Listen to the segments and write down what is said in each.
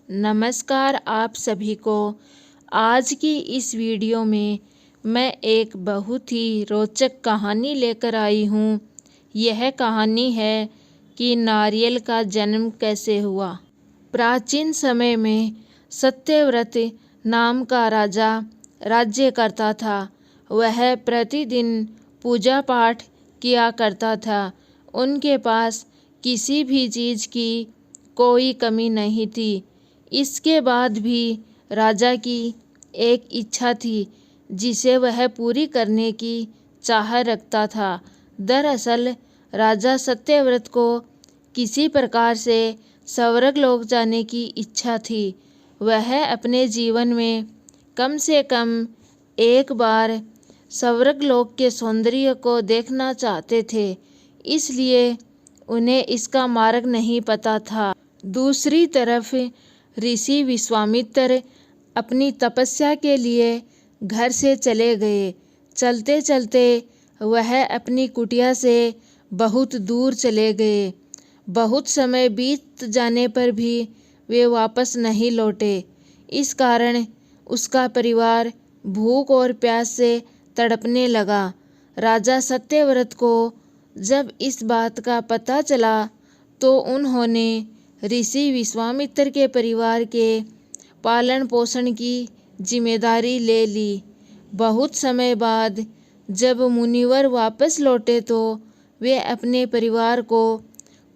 नमस्कार आप सभी को। आज की इस वीडियो में मैं एक बहुत ही रोचक कहानी लेकर आई हूँ। यह कहानी है कि नारियल का जन्म कैसे हुआ। प्राचीन समय में सत्यव्रत नाम का राजा राज्य करता था। वह प्रतिदिन पूजा पाठ किया करता था। उनके पास किसी भी चीज़ की कोई कमी नहीं थी। इसके बाद भी राजा की एक इच्छा थी जिसे वह पूरी करने की चाह रखता था। दरअसल राजा सत्यव्रत को किसी प्रकार से स्वर्गलोक जाने की इच्छा थी। वह अपने जीवन में कम से कम एक बार स्वर्गलोक के सौंदर्य को देखना चाहते थे, इसलिए उन्हें इसका मार्ग नहीं पता था। दूसरी तरफ ऋषि विश्वामित्र अपनी तपस्या के लिए घर से चले गए। चलते चलते वह अपनी कुटिया से बहुत दूर चले गए। बहुत समय बीत जाने पर भी वे वापस नहीं लौटे। इस कारण उसका परिवार भूख और प्यास से तड़पने लगा। राजा सत्यव्रत को जब इस बात का पता चला तो उन्होंने ऋषि विश्वामित्र के परिवार के पालन पोषण की जिम्मेदारी ले ली। बहुत समय बाद जब मुनिवर वापस लौटे तो वे अपने परिवार को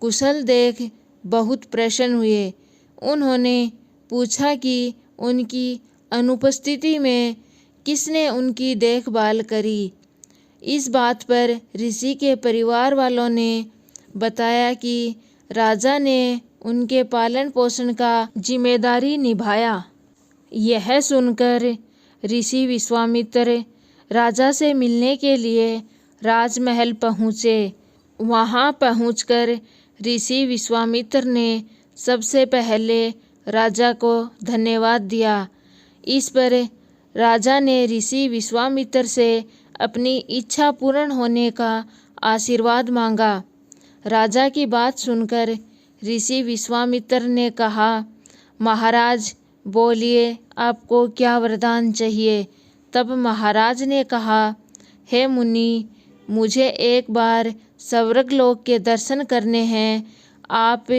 कुशल देख बहुत प्रसन्न हुए। उन्होंने पूछा कि उनकी अनुपस्थिति में किसने उनकी देखभाल करी। इस बात पर ऋषि के परिवार वालों ने बताया कि राजा ने उनके पालन पोषण का जिम्मेदारी निभाया। यह सुनकर ऋषि विश्वामित्र राजा से मिलने के लिए राजमहल पहुँचे। वहाँ पहुँचकर ऋषि विश्वामित्र ने सबसे पहले राजा को धन्यवाद दिया। इस पर राजा ने ऋषि विश्वामित्र से अपनी इच्छा पूर्ण होने का आशीर्वाद मांगा। राजा की बात सुनकर ऋषि विश्वामित्र ने कहा, महाराज बोलिए, आपको क्या वरदान चाहिए। तब महाराज ने कहा, हे मुनि, मुझे एक बार स्वर्गलोक के दर्शन करने हैं। आप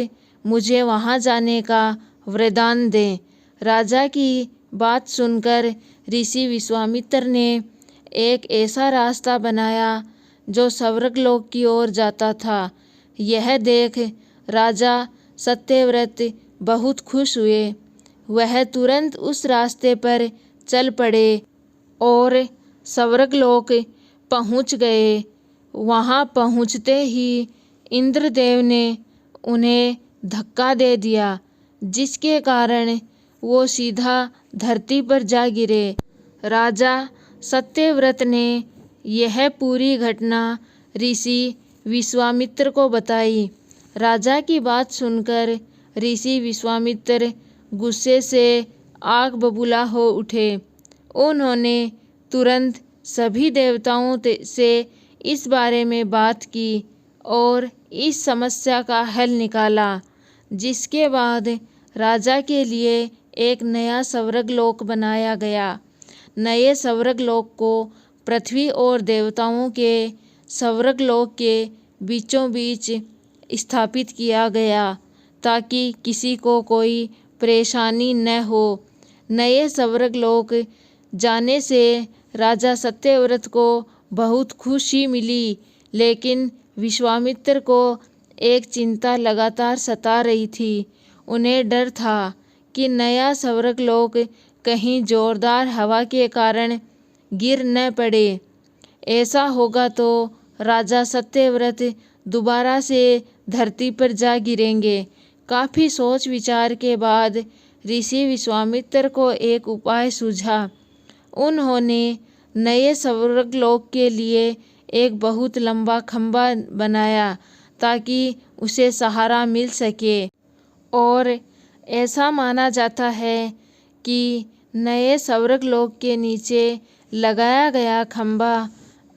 मुझे वहां जाने का वरदान दें। राजा की बात सुनकर ऋषि विश्वामित्र ने एक ऐसा रास्ता बनाया जो स्वर्गलोक की ओर जाता था। यह देख राजा सत्यव्रत बहुत खुश हुए। वह तुरंत उस रास्ते पर चल पड़े और स्वर्गलोक पहुंच गए। वहां पहुंचते ही इंद्रदेव ने उन्हें धक्का दे दिया, जिसके कारण वो सीधा धरती पर जा गिरे। राजा सत्यव्रत ने यह पूरी घटना ऋषि विश्वामित्र को बताई। राजा की बात सुनकर ऋषि विश्वामित्र गुस्से से आग बबूला हो उठे। उन्होंने तुरंत सभी देवताओं से इस बारे में बात की और इस समस्या का हल निकाला, जिसके बाद राजा के लिए एक नया स्वर्गलोक बनाया गया। नए स्वर्गलोक को पृथ्वी और देवताओं के स्वर्गलोक के बीचों बीच स्थापित किया गया ताकि किसी को कोई परेशानी न हो। नए स्वर्गलोक जाने से राजा सत्यव्रत को बहुत खुशी मिली, लेकिन विश्वामित्र को एक चिंता लगातार सता रही थी। उन्हें डर था कि नया स्वर्गलोक कहीं जोरदार हवा के कारण गिर न पड़े। ऐसा होगा तो राजा सत्यव्रत दोबारा से धरती पर जा गिरेंगे। काफ़ी सोच विचार के बाद ऋषि विश्वामित्र को एक उपाय सूझा। उन्होंने नए स्वर्गलोक के लिए एक बहुत लंबा खंभा बनाया ताकि उसे सहारा मिल सके। और ऐसा माना जाता है कि नए स्वर्गलोक के नीचे लगाया गया खंभा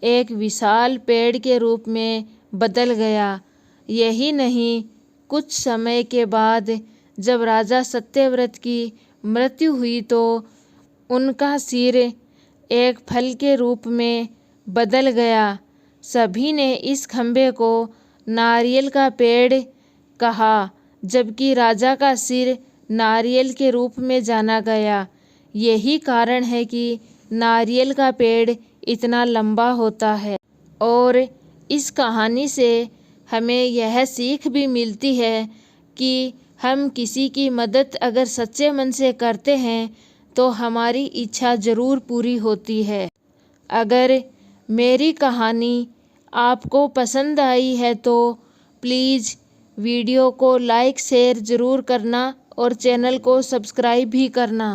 एक विशाल पेड़ के रूप में बदल गया। यही नहीं, कुछ समय के बाद जब राजा सत्यव्रत की मृत्यु हुई तो उनका सिर एक फल के रूप में बदल गया। सभी ने इस खंबे को नारियल का पेड़ कहा, जबकि राजा का सिर नारियल के रूप में जाना गया। यही कारण है कि नारियल का पेड़ इतना लंबा होता है। और इस कहानी से हमें यह सीख भी मिलती है कि हम किसी की मदद अगर सच्चे मन से करते हैं तो हमारी इच्छा ज़रूर पूरी होती है। अगर मेरी कहानी आपको पसंद आई है तो प्लीज़ वीडियो को लाइक शेयर ज़रूर करना और चैनल को सब्सक्राइब भी करना।